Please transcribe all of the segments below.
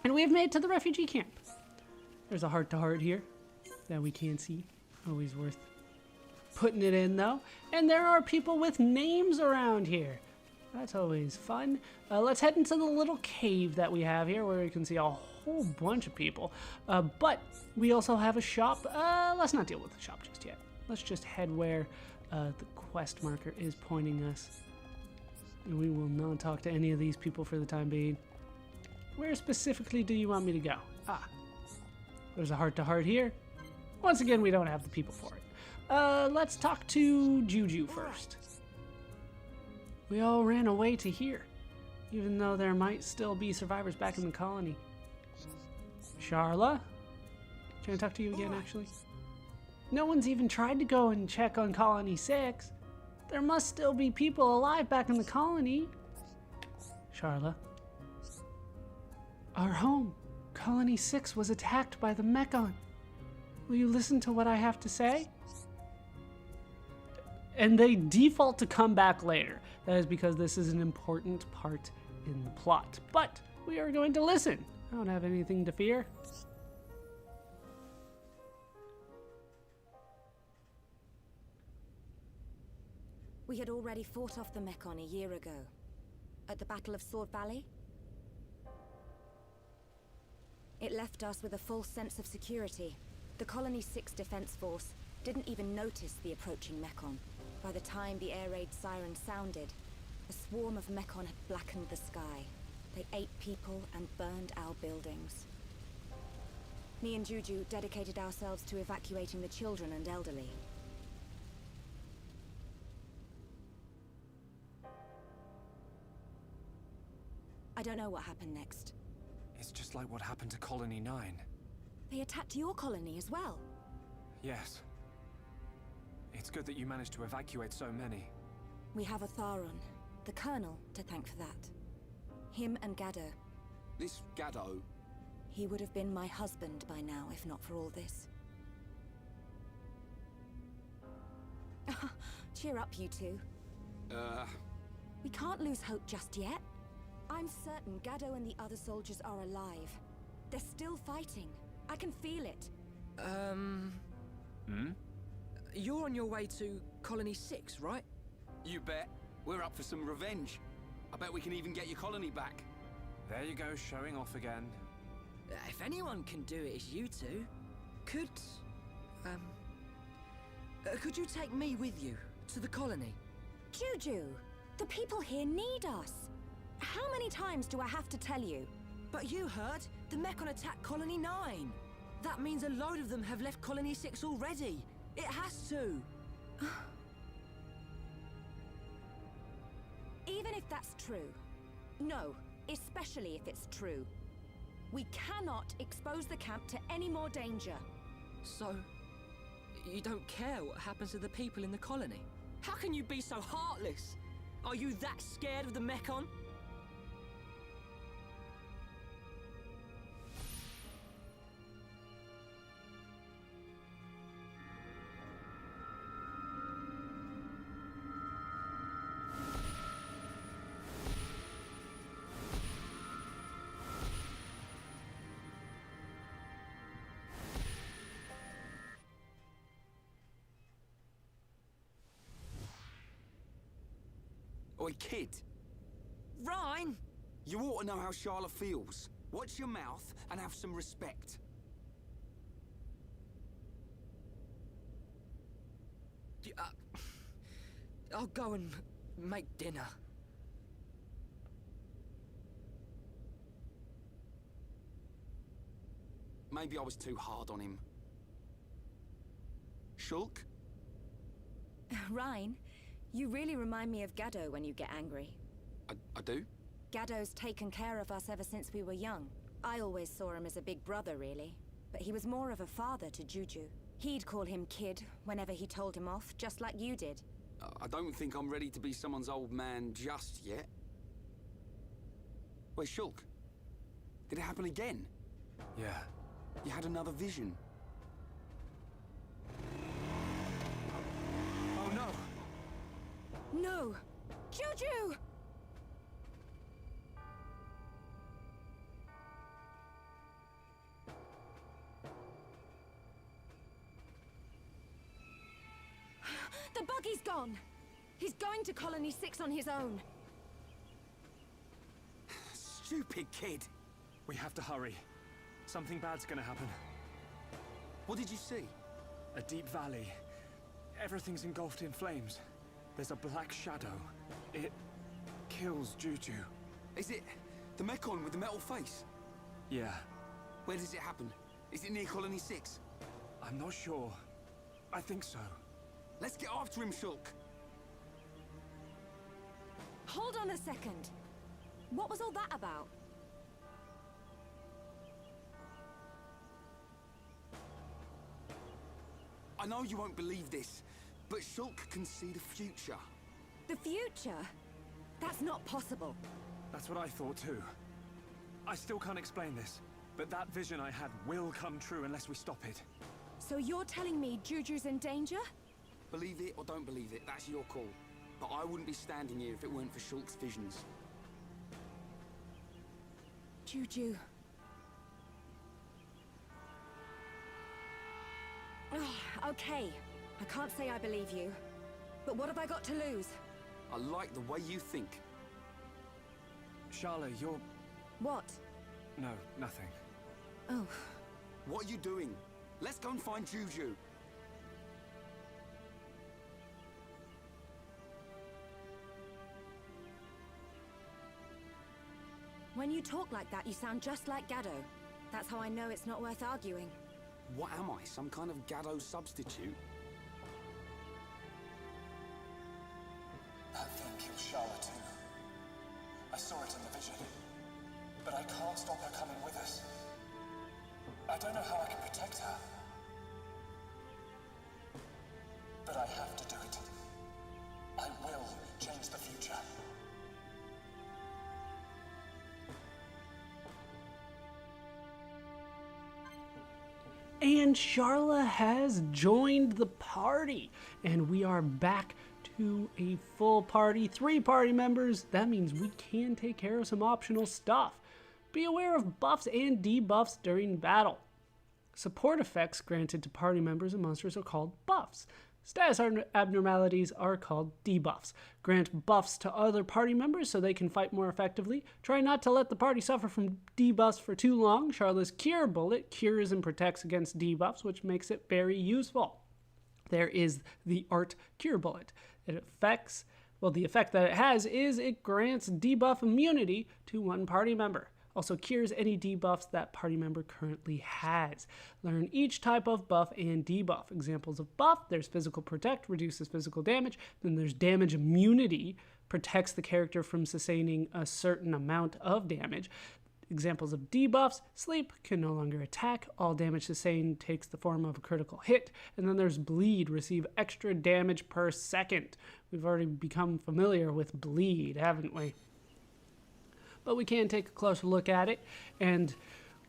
And we have made it to the refugee camp. There's a heart-to-heart here that we can't see. Always worth putting it in, though. And there are people with names around here. That's always fun. Let's head into the little cave that we have here where we can see a whole bunch of people. But we also have a shop. Let's not deal with the shop just yet. Let's just head where the quest marker is pointing us. And we will not talk to any of these people for the time being. Where specifically do you want me to go? Ah, there's a heart-to-heart here. Once again, we don't have the people for it. Let's talk to Juju first. We all ran away to here, even though there might still be survivors back in the colony. Charla? Can I talk to you again, actually? No one's even tried to go and check on Colony 6. There must still be people alive back in the colony. Charla? Our home, Colony 6, was attacked by the Mechon. Will you listen to what I have to say? And they default to come back later. That is because this is an important part in the plot. But we are going to listen. I don't have anything to fear. We had already fought off the Mechon a year ago. At the Battle of Sword Valley. It left us with a false sense of security. The Colony 6 Defense Force didn't even notice the approaching Mechon. By the time the air raid siren sounded, a swarm of Mechon had blackened the sky. They ate people and burned our buildings. Me and Juju dedicated ourselves to evacuating the children and elderly. I don't know what happened next. It's just like what happened to Colony 9. They attacked your colony as well. Yes. It's good that you managed to evacuate so many. We have a Tharon, the Colonel, to thank for that. Him and Gaddo. This Gaddo? He would have been my husband by now, if not for all this. Cheer up, you two. We can't lose hope just yet. I'm certain Gaddo and the other soldiers are alive. They're still fighting. I can feel it. You're on your way to Colony 6, right? You bet. We're up for some revenge. I bet we can even get your colony back. There you go, showing off again. If anyone can do it, it's you two. Could you take me with you to the colony? Juju, the people here need us. How many times do I have to tell you? But you heard, the Mechon attacked Colony 9. That means a load of them have left Colony 6 already. It has to. Even if that's true. No, especially if it's true. We cannot expose the camp to any more danger. So, you don't care what happens to the people in the colony? How can you be so heartless? Are you that scared of the Mechon? Oi, kid. Reyn! You ought to know how Charlotte feels. Watch your mouth and have some respect. I'll go and make dinner. Maybe I was too hard on him. Shulk? Reyn, you really remind me of Gaddo when you get angry. I do? Gaddo's taken care of us ever since we were young. I always saw him as a big brother, really. But he was more of a father to Juju. He'd call him kid whenever he told him off, just like you did. I don't think I'm ready to be someone's old man just yet. Wait, Shulk? Did it happen again? Yeah. You had another vision. Oh no! No! Juju! The buggy's gone! He's going to Colony 6 on his own. Stupid kid. We have to hurry. Something bad's gonna happen. What did you see? A deep valley. Everything's engulfed in flames. There's a black shadow. It kills Juju. Is it the Mekon with the metal face? Yeah, Where does it happen? Is it near Colony 6? I'm not sure. I think so. Let's get after him, Shulk. Hold on a second. What was all that about? I know you won't believe this, but Shulk can see the future. The future? That's not possible. That's what I thought too. I still can't explain this, but that vision I had will come true unless we stop it. So you're telling me Juju's in danger? Believe it or don't believe it, that's your call. But I wouldn't be standing here if it weren't for Shulk's visions. Juju. Oh, okay. I can't say I believe you. But what have I got to lose? I like the way you think. Sharla, you're... What? No, nothing. Oh. What are you doing? Let's go and find Juju. When you talk like that, you sound just like Gado. That's how I know it's not worth arguing. What am I, some kind of Gado substitute? That thing killed Sharla too. I saw it in the vision. But I can't stop her coming with us. I don't know how I can protect her. But I have to do it. I will change the future. And Sharla has joined the party. And we are back to a full party. 3 party members. That means we can take care of some optional stuff. Be aware of buffs and debuffs during battle. Support effects granted to party members and monsters are called buffs. Status abnormalities are called debuffs. Grant buffs to other party members so they can fight more effectively. Try not to let the party suffer from debuffs for too long. Sharla's Cure Bullet cures and protects against debuffs, which makes it very useful. There is the Art Cure Bullet. The effect that it has is it grants debuff immunity to one party member. Also cures any debuffs that party member currently has. Learn each type of buff and debuff. Examples of buff, there's Physical Protect, reduces physical damage. Then there's Damage Immunity, protects the character from sustaining a certain amount of damage. Examples of debuffs, Sleep, can no longer attack. All damage sustained takes the form of a critical hit. And then there's Bleed, receive extra damage per second. We've already become familiar with Bleed, haven't we? But we can take a closer look at it, and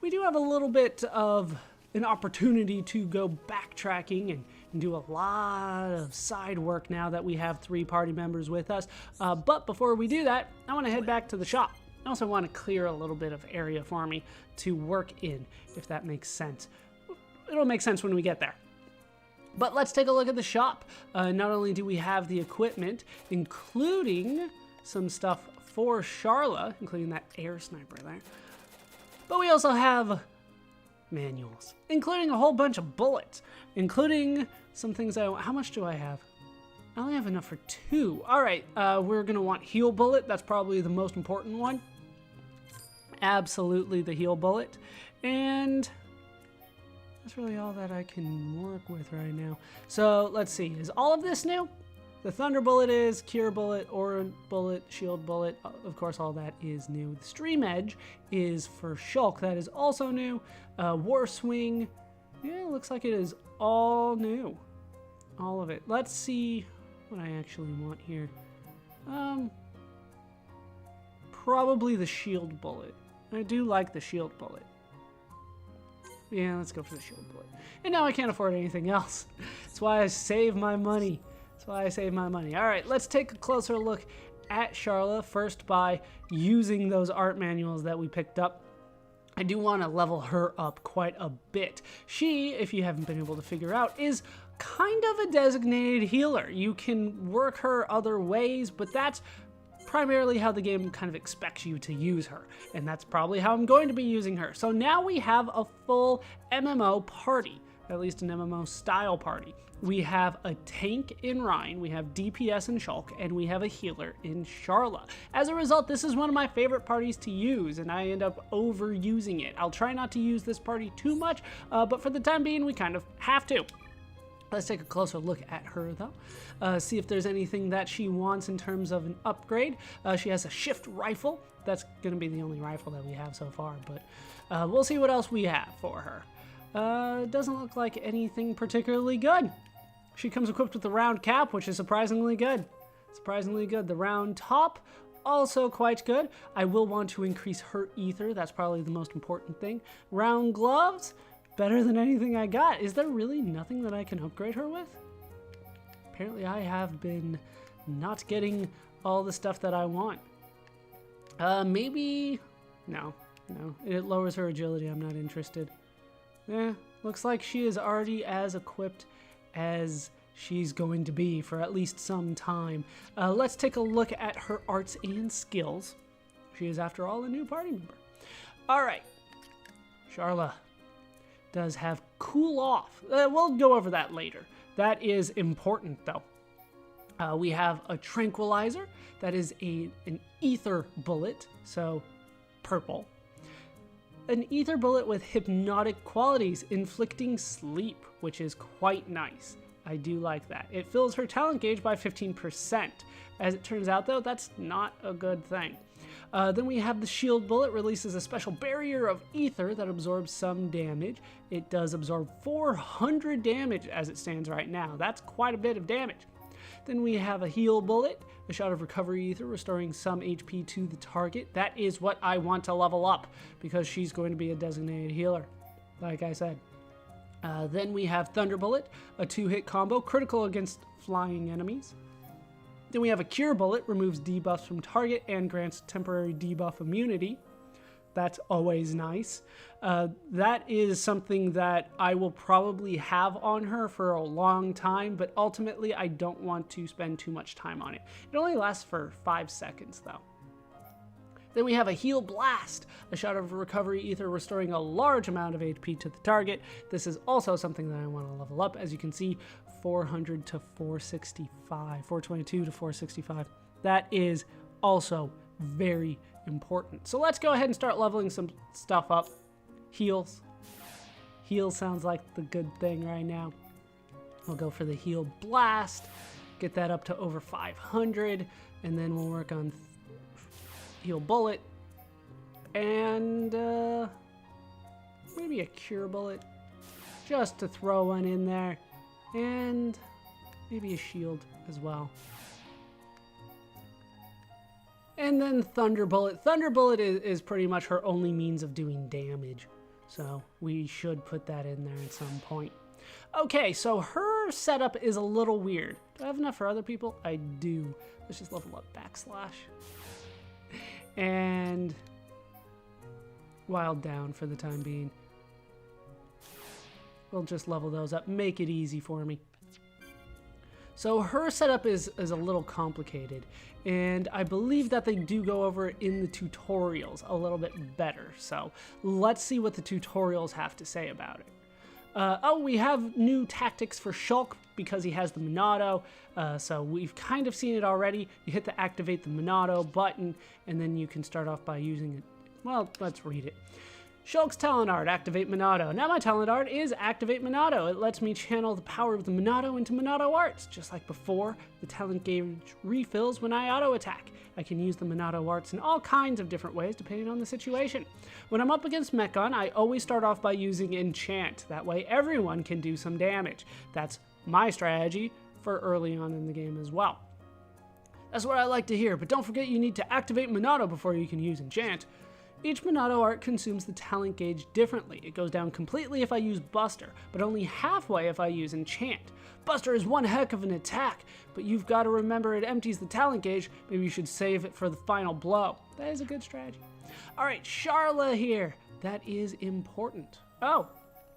we do have a little bit of an opportunity to go backtracking and do a lot of side work now that we have 3 party members with us. But before we do that, I want to head back to the shop. I also want to clear a little bit of area for me to work in, if that makes sense. It'll make sense when we get there. But let's take a look at the shop. Not only do we have the equipment, including some stuff for Sharla, including that air sniper there. But we also have manuals, including a whole bunch of bullets, including some things how much do I have? I only have enough for 2. All right, we're gonna want heal bullet. That's probably the most important one. Absolutely the heal bullet. And that's really all that I can work with right now. So let's see, is all of this new? The Thunder Bullet is, Cure Bullet, Aura Bullet, Shield Bullet, of course all that is new. The Stream Edge is for Shulk, that is also new. War Swing, yeah, looks like it is all new. All of it. Let's see what I actually want here. Probably the Shield Bullet. I do like the Shield Bullet. Yeah, let's go for the Shield Bullet. And now I can't afford anything else. That's why I save my money. All right, let's take a closer look at Sharla, first by using those art manuals that we picked up. I do want to level her up quite a bit. She, if you haven't been able to figure out, is kind of a designated healer. You can work her other ways, but that's primarily how the game kind of expects you to use her, and that's probably how I'm going to be using her. So now we have a full MMO party, at least an MMO style party. We have a tank in Reyn, we have DPS in Shulk, and we have a healer in Sharla. As a result, this is one of my favorite parties to use, and I end up overusing it. I'll try not to use this party too much, but for the time being, we kind of have to. Let's take a closer look at her though, see if there's anything that she wants in terms of an upgrade. She has a shift rifle. That's going to be the only rifle that we have so far, but we'll see what else we have for her. Doesn't look like anything particularly good. She comes equipped with a round cap, which is surprisingly good. Surprisingly good. The round top, also quite good. I will want to increase her ether. That's probably the most important thing. Round gloves, better than anything I got. Is there really nothing that I can upgrade her with? Apparently I have been not getting all the stuff that I want. Maybe, no. It lowers her agility. I'm not interested. Looks like she is already as equipped as she's going to be for at least some time. Let's take a look at her arts and skills. She is, after all, a new party member. All right, Sharla does have cool off. We'll go over that later. That is important though. We have a tranquilizer. That is an ether bullet, so purple. An ether bullet with hypnotic qualities, inflicting sleep, which is quite nice. I do like that. It fills her talent gauge by 15%. As it turns out though, that's not a good thing. Then we have the shield bullet, releases a special barrier of ether that absorbs some damage. It does absorb 400 damage as it stands right now. That's quite a bit of damage. Then we have a heal bullet, a shot of recovery ether, restoring some HP to the target. That is what I want to level up because she's going to be a designated healer, like I said. Then we have Thunder Bullet, a 2-hit combo, critical against flying enemies. Then we have a Cure Bullet, removes debuffs from target and grants temporary debuff immunity. That's always nice. That is something that I will probably have on her for a long time, but ultimately I don't want to spend too much time on it. It only lasts for 5 seconds though. Then we have a Heal Blast, a shot of recovery ether restoring a large amount of HP to the target. This is also something that I want to level up. As you can see, 400 to 465, 422 to 465. That is also very important. So let's go ahead and start leveling some stuff up. Heals. Heal sounds like the good thing right now. We'll go for the Heal Blast, get that up to over 500, and then we'll work on Heal Bullet, and maybe a Cure Bullet, just to throw one in there, and maybe a shield as well. And then Thunder Bullet. Thunder Bullet is pretty much her only means of doing damage, so we should put that in there at some point. Okay, so her setup is a little weird. Do I have enough for other people? I do. Let's just level up / and Wild Down for the time being. We'll just level those up, make it easy for me. So her setup is a little complicated, and I believe that they do go over it in the tutorials a little bit better. So let's see what the tutorials have to say about it. We have new tactics for Shulk because he has the Monado. So we've kind of seen it already. You hit the activate the Monado button, and then you can start off by using it. Well, let's read it. Shulk's talent art, activate Monado. Now my talent art is activate Monado. It lets me channel the power of the Monado into Monado arts. Just like before, the talent gauge refills when I auto attack. I can use the Monado arts in all kinds of different ways depending on the situation. When I'm up against Mechon, I always start off by using enchant. That way everyone can do some damage. That's my strategy for early on in the game as well. That's what I like to hear, but don't forget you need to activate Monado before you can use enchant. Each Monado art consumes the talent gauge differently. It goes down completely if I use Buster, but only halfway if I use Enchant. Buster is one heck of an attack, but you've got to remember it empties the talent gauge. Maybe you should save it for the final blow. That is a good strategy. Alright, Sharla here. That is important. Oh,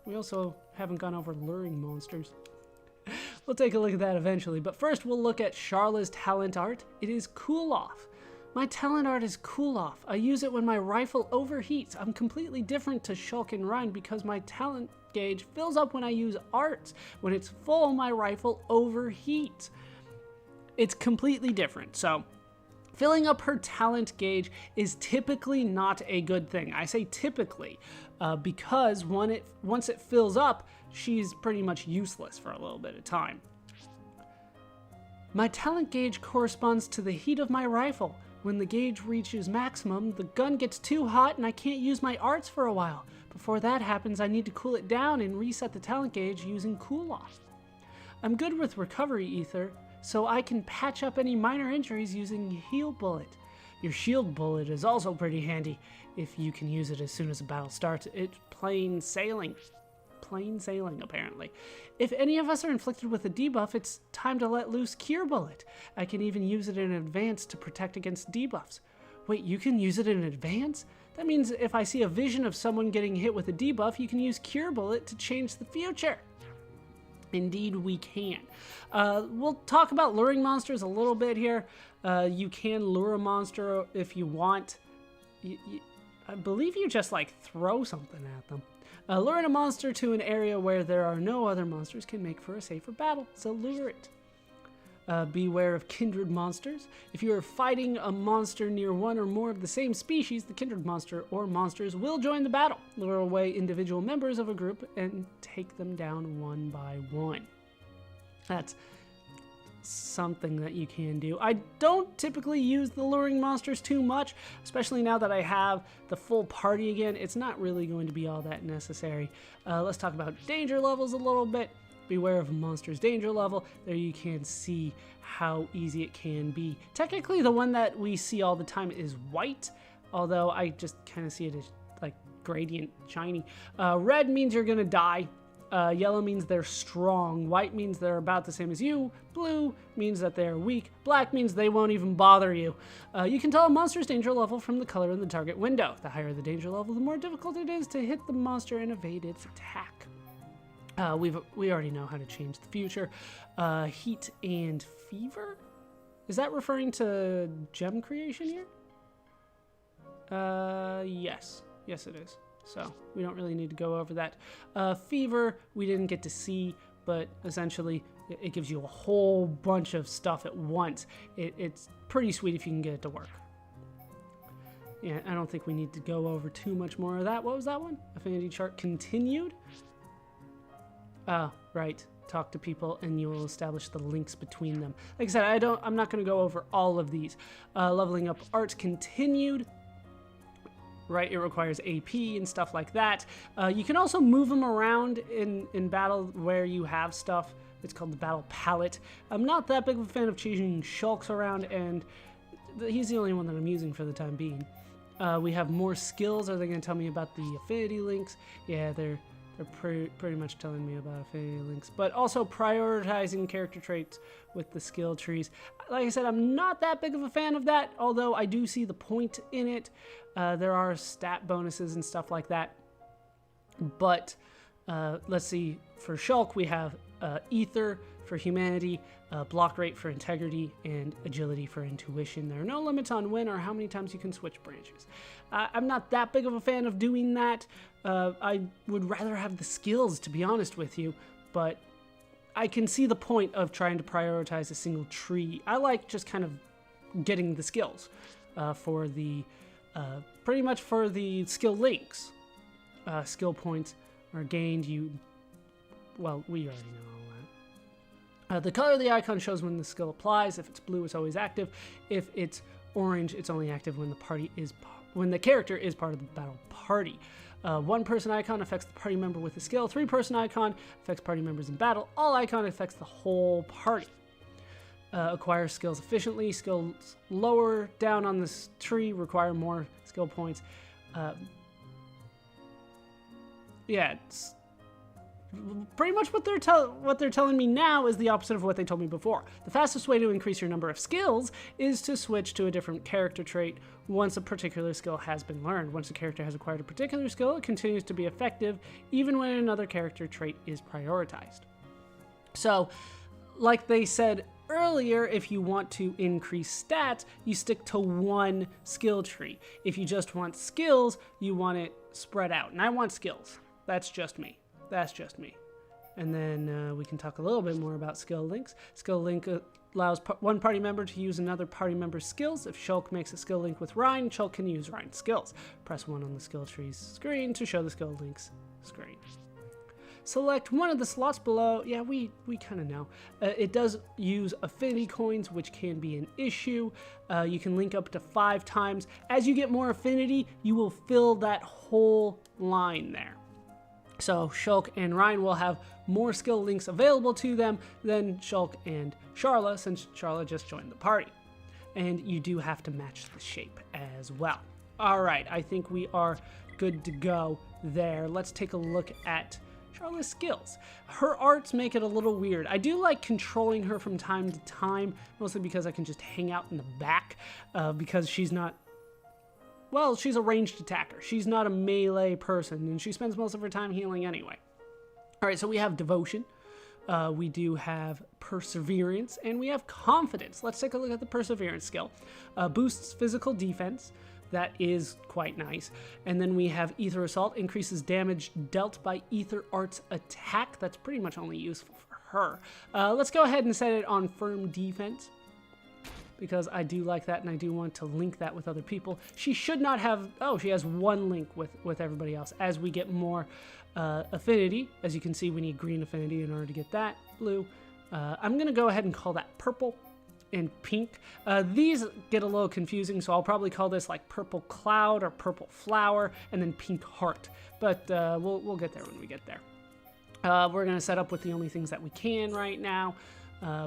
we also haven't gone over luring monsters. We'll take a look at that eventually, but first we'll look at Sharla's talent art. It is Cool Off. My talent art is Cool Off. I use it when my rifle overheats. I'm completely different to Shulk and Reyn because my talent gauge fills up when I use arts. When it's full, my rifle overheats. It's completely different, so filling up her talent gauge is typically not a good thing. I say typically because once it fills up, she's pretty much useless for a little bit of time. My talent gauge corresponds to the heat of my rifle. When the gauge reaches maximum, the gun gets too hot and I can't use my arts for a while. Before that happens, I need to cool it down and reset the talent gauge using Cool Off. I'm good with recovery ether, so I can patch up any minor injuries using Heal Bullet. Your Shield Bullet is also pretty handy if you can use it as soon as the battle starts. It's plain sailing. Plain sailing, apparently. If any of us are inflicted with a debuff, it's time to let loose Cure Bullet. I can even use it in advance to protect against debuffs. Wait, you can use it in advance? That means if I see a vision of someone getting hit with a debuff, you can use Cure Bullet to change the future. Indeed, we can. We'll talk about luring monsters a little bit here. You can lure a monster if you want. I believe you just like throw something at them. Luring a monster to an area where there are no other monsters can make for a safer battle, so lure it. Beware of kindred monsters. If you are fighting a monster near one or more of the same species, the kindred monster or monsters will join the battle. Lure away individual members of a group and take them down one by one. That's something that you can do. I don't typically use the luring monsters too much, especially now that I have the full party again. It's not really going to be all that necessary. Let's talk about danger levels a little bit. Beware of a monster's danger level. There you can see how easy it can be. Technically, the one that we see all the time is white, although I just kind of see it as like gradient shiny. Red means you're gonna die. Yellow means they're strong. White means they're about the same as you. Blue means that they're weak. Black means they won't even bother you. You can tell a monster's danger level from the color in the target window. The higher the danger level, the more difficult it is to hit the monster and evade its attack. We already know how to change the future. Heat and fever? Is that referring to gem creation here? Yes. Yes, it is. So we don't really need to go over that. Fever, we didn't get to see, but essentially it gives you a whole bunch of stuff at once. It's pretty sweet if you can get it to work. Yeah, I don't think we need to go over too much more of that. What was that one? Affinity chart continued. Right. Talk to people and you will establish the links between them. Like I said, I'm not going to go over all of these. Leveling up arts continued. Right, it requires AP and stuff like that. You can also move them around in battle where you have stuff. It's called the battle palette. I'm not that big of a fan of changing Shulks around, and he's the only one that I'm using for the time being. We have more skills. Are they going to tell me about the affinity links? Yeah, they're pretty much telling me about affinity links, but also prioritizing character traits with the skill trees. Like I said, I'm not that big of a fan of that, although I do see the point in it. There are stat bonuses and stuff like that, but let's see. For Shulk, we have Ether for humanity, block rate for integrity, and agility for intuition. There are no limits on when or how many times you can switch branches. I'm not that big of a fan of doing that. I would rather have the skills, to be honest with you, but I can see the point of trying to prioritize a single tree. I like just kind of getting the skills for the pretty much for the skill links. Skill points are gained. Well, we already know all that. The color of the icon shows when the skill applies. If it's blue, it's always active. If it's orange, it's only active when the character is part of the battle party. One-person icon affects the party member with a skill. Three-person icon affects party members in battle. All icon affects the whole party. Acquire skills efficiently. Skills lower down on this tree require more skill points. Yeah, it's pretty much what they're telling me now is the opposite of what they told me before. The fastest way to increase your number of skills is to switch to a different character trait once a particular skill has been learned. Once a character has acquired a particular skill, it continues to be effective even when another character trait is prioritized. So, like they said earlier, if you want to increase stats, you stick to one skill tree. If you just want skills, you want it spread out. And I want skills. That's just me. That's just me. And then we can talk a little bit more about skill links. Skill link allows one party member to use another party member's skills. If Shulk makes a skill link with Reyn, Shulk can use Reyn's skills. Press 1 on the skill tree's screen to show the skill links screen. Select one of the slots below. Yeah, we kind of know. It does use affinity coins, which can be an issue. You can link up to 5 times. As you get more affinity, you will fill that whole line there. So Shulk and Reyn will have more skill links available to them than Shulk and Sharla, since Sharla just joined the party. And you do have to match the shape as well. All right, I think we are good to go there. Let's take a look at Sharla's skills. Her arts make it a little weird. I do like controlling her from time to time, mostly because I can just hang out in the back, because she's not, well, she's a ranged attacker. She's not a melee person, and she spends most of her time healing anyway. All right, so we have devotion, we do have perseverance, and we have confidence. Let's take a look at the perseverance skill. Boosts physical defense. That is quite nice. And then we have Ether Assault, increases damage dealt by Ether Arts attack. That's pretty much only useful for her. Let's go ahead and set it on Firm Defense, because I do like that and I do want to link that with other people. She should not have, oh, she has 1 link with everybody else. As we get more affinity, as you can see, we need green affinity in order to get that. Blue. I'm going to go ahead and call that purple and pink. These get a little confusing, so I'll probably call this like purple cloud or purple flower and then pink heart. But we'll get there when we get there. We're going to set up with the only things that we can right now,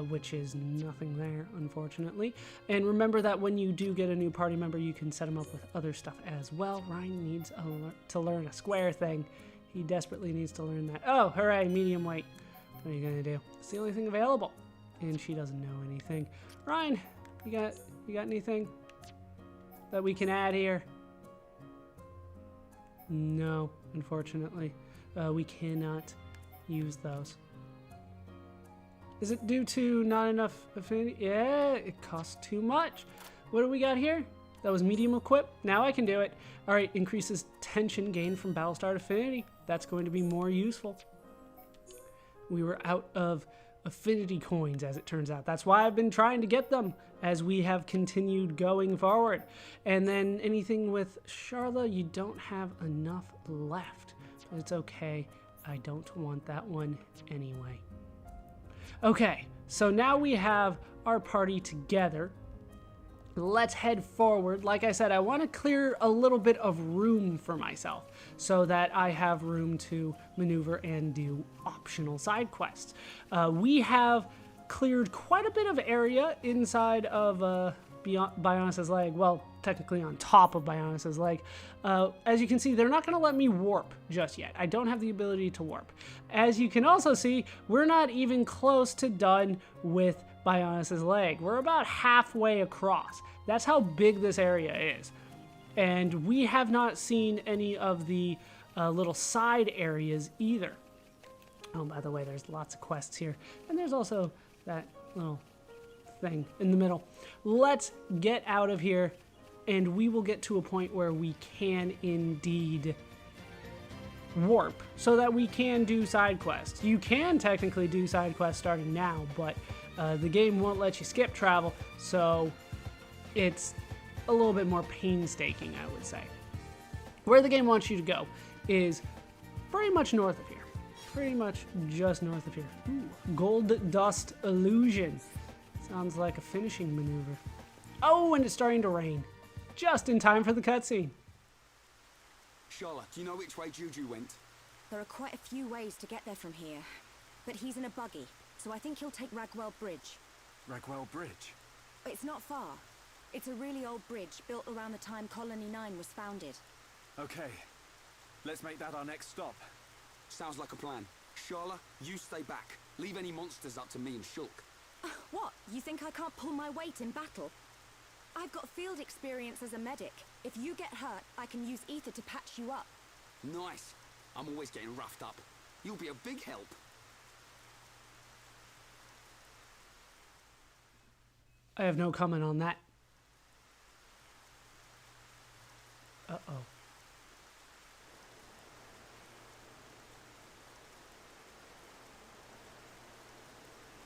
which is nothing there, unfortunately. And remember that when you do get a new party member, you can set them up with other stuff as well. Reyn needs to learn a square thing. He desperately needs to learn that. Oh, hooray, medium weight. What are you going to do? It's the only thing available. And she doesn't know anything. Reyn, you got anything that we can add here? No, unfortunately. We cannot use those. Is it due to not enough affinity? Yeah, it costs too much. What do we got here? That was medium equip. Now I can do it. All right, increases tension gained from Battlestar affinity. That's going to be more useful. We were out of affinity coins, as it turns out. That's why I've been trying to get them as we have continued going forward. And then anything with Sharla, you don't have enough left. But it's okay. I don't want that one anyway. Okay, so now we have our party together. Let's head forward. Like I said, I want to clear a little bit of room for myself so that I have room to maneuver and do optional side quests. We have cleared quite a bit of area inside of Bionis Leg. Well, technically on top of Bionis Leg. As you can see, they're not going to let me warp just yet. I don't have the ability to warp. As you can also see, we're not even close to done with Bionis Leg. We're about halfway across. That's how big this area is. And we have not seen any of the little side areas either. Oh, by the way, there's lots of quests here. And there's also that little thing in the middle. Let's get out of here, and we will get to a point where we can indeed warp so that we can do side quests. You can technically do side quests starting now, but the game won't let you skip travel, so it's a little bit more painstaking, I would say. Where the game wants you to go is pretty much north of here. Pretty much just north of here. Ooh, Gold Dust Illusion. Sounds like a finishing maneuver. Oh, and it's starting to rain. Just in time for the cutscene. Sharla, do you know which way Juju went? There are quite a few ways to get there from here, but he's in a buggy, so I think he'll take Ragwell Bridge. Ragwell Bridge? It's not far. It's a really old bridge built around the time Colony 9 was founded. Okay, let's make that our next stop. Sounds like a plan. Sharla, you stay back. Leave any monsters up to me and Shulk. What? You think I can't pull my weight in battle? I've got field experience as a medic. If you get hurt, I can use ether to patch you up. Nice. I'm always getting roughed up. You'll be a big help. I have no comment on that. Uh-oh.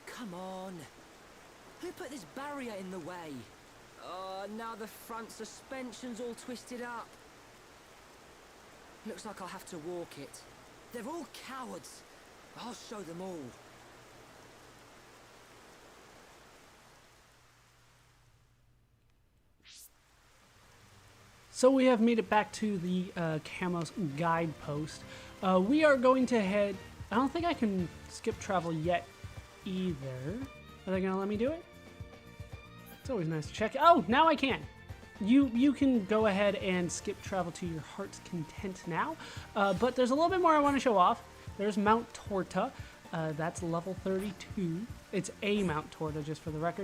Come on. Who put this barrier in the way? Oh, now the front suspension's all twisted up. Looks like I'll have to walk it. They're all cowards. I'll show them all. So we have made it back to the Camos guidepost. We are going to head... I don't think I can skip travel yet either. Are they going to let me do it? It's always nice to check. Oh, now I can. You can go ahead and skip travel to your heart's content now. But there's a little bit more I want to show off. There's Mount Torta. That's level 32. It's a Mount Torta, just for the record.